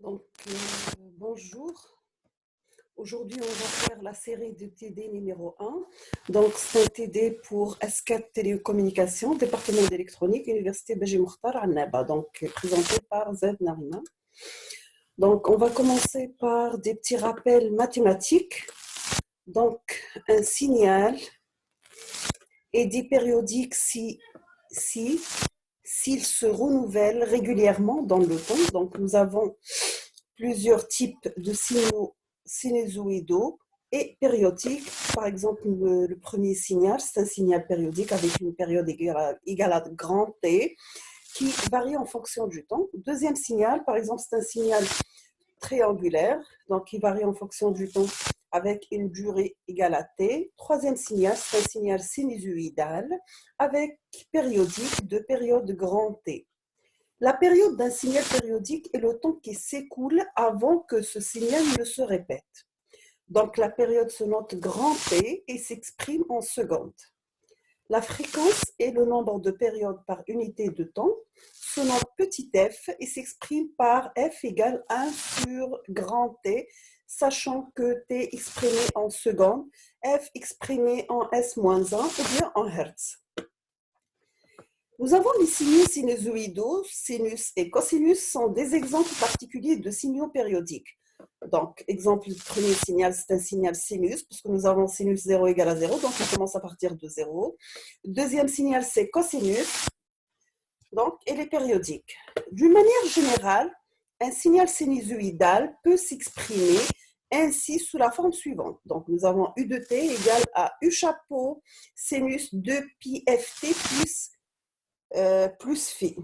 Donc, bonjour. Aujourd'hui, on va faire la série de TD numéro 1. Donc, c'est un TD pour SCAT Télécommunications, département d'électronique, Université Beji Mokhtar à Annaba, donc présenté par Z Narima. Donc, on va commencer par des petits rappels mathématiques. Donc, un signal est dit périodique s'il se renouvelle régulièrement dans le temps. Donc, nous avons plusieurs types de signaux sinusoïdaux et périodiques. Par exemple, le premier signal, c'est un signal périodique avec une période égale à grand T qui varie en fonction du temps. Deuxième signal, par exemple, c'est un signal triangulaire, donc qui varie en fonction du temps avec une durée égale à T. Troisième signal, c'est un signal sinusoïdal avec périodique de période grand T. La période d'un signal périodique est le temps qui s'écoule avant que ce signal ne se répète. Donc la période se note grand T et s'exprime en secondes. La fréquence est le nombre de périodes par unité de temps, se note petit f et s'exprime par f égale 1 sur grand T, sachant que T exprimé en secondes, f exprimé en S-1 ou bien en Hertz. Nous avons les signaux sinusoïdaux, sinus et cosinus sont des exemples particuliers de signaux périodiques. Donc, exemple, le premier signal, c'est un signal sinus, puisque nous avons sinus 0 égale à 0, donc on commence à partir de 0. Deuxième signal, c'est cosinus, donc il est périodique. D'une manière générale, un signal sinusoïdal peut s'exprimer ainsi sous la forme suivante. Donc, nous avons U de t égale à U chapeau sinus 2 pi ft plus phi.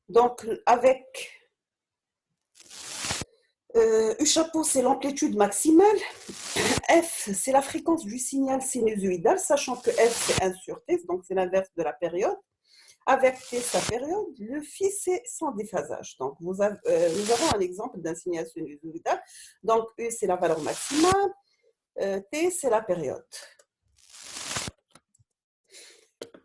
Donc, avec U chapeau, c'est l'amplitude maximale. F, c'est la fréquence du signal sinusoïdal, sachant que F, c'est 1 sur T, donc c'est l'inverse de la période. Avec T, sa période, le phi, c'est son déphasage. Donc, nous avons un exemple d'un signal sinusoïdal. Donc, U, c'est la valeur maximale. T, c'est la période.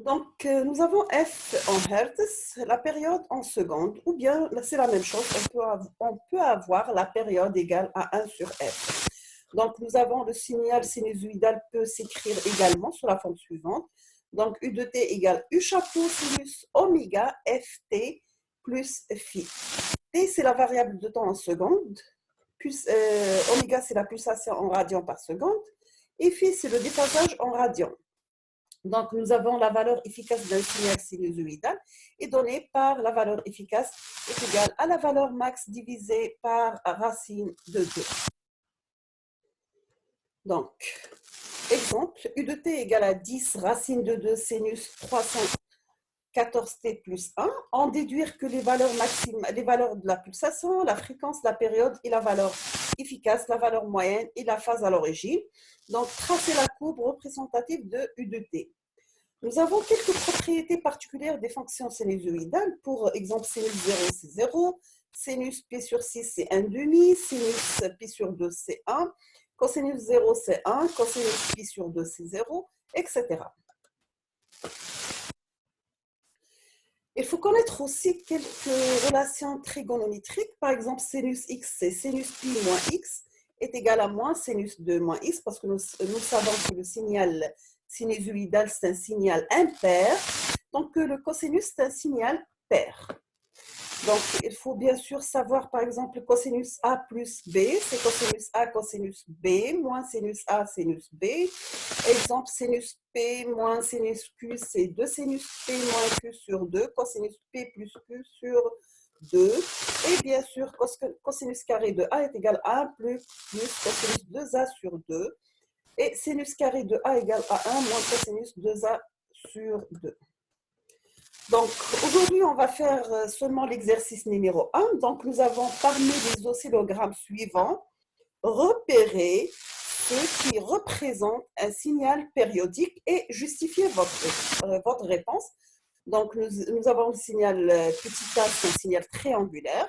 Donc, nous avons F en Hertz, la période en secondes, ou bien, c'est la même chose, on peut avoir la période égale à 1 sur F. Donc, nous avons le signal sinusoïdal peut s'écrire également sous la forme suivante. Donc, U de t égale U chapeau sinus oméga ft plus phi. T, c'est la variable de temps en secondes. Oméga, c'est la pulsation en radians par seconde. Et phi, c'est le déphasage en radians. Donc, nous avons la valeur efficace d'un signal sinusoïdal est donnée par la valeur efficace est égale à la valeur max divisée par racine de 2. Donc, exemple, U de t égale à 10 racine de 2 sinus 314t plus 1. En déduire que les valeurs maximales, les valeurs de la pulsation, la fréquence, la période et la valeur efficace, la valeur moyenne et la phase à l'origine. Donc, tracer la courbe représentative de U de t. Nous avons quelques propriétés particulières des fonctions sinusoïdales. Pour exemple, sinus 0, c'est 0. Sinus pi sur 6, c'est 1,5. Sinus pi sur 2, c'est 1. Cosinus 0, c'est 1. Cosinus pi sur 2, c'est 0, etc. Il faut connaître aussi quelques relations trigonométriques. Par exemple, sinus x, c'est sinus pi moins x est égal à moins sinus 2 moins x, parce que nous savons que le signal sinusoïdal, c'est un signal impair, donc le cosinus, c'est un signal pair. Donc, il faut bien sûr savoir, par exemple, cosinus A plus B, c'est cosinus A cosinus B, moins sinus A sinus B. Exemple, sinus P moins sinus Q, c'est 2 sinus P moins Q sur 2, cosinus P plus Q sur 2. Et bien sûr, cosinus carré de A est égal à 1 plus cosinus 2A sur 2. Et sinus carré de A égale à 1 moins cosinus 2A sur 2. Donc, aujourd'hui, on va faire seulement l'exercice numéro 1. Donc, nous avons parmi les oscillogrammes suivants repéré ce qui représente un signal périodique et justifier votre réponse. Donc, nous avons le signal petit a, c'est un signal triangulaire.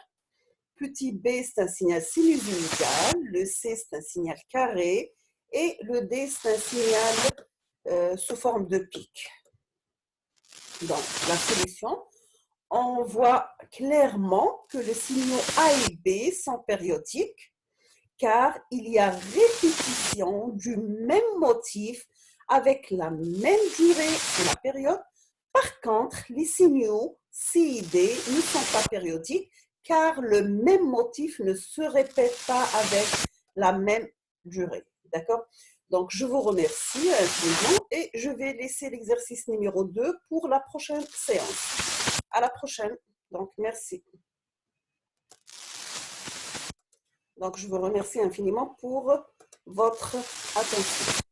Petit b, c'est un signal sinusoïdal. Le c, c'est un signal carré. Et le D, c'est un signal sous forme de pic. Donc, la solution, on voit clairement que les signaux A et B sont périodiques car il y a répétition du même motif avec la même durée de la période. Par contre, les signaux C et D ne sont pas périodiques car le même motif ne se répète pas avec la même durée. D'accord? Donc, je vous remercie infiniment et je vais laisser l'exercice numéro 2 pour la prochaine séance. À la prochaine. Donc, merci. Donc, je vous remercie infiniment pour votre attention.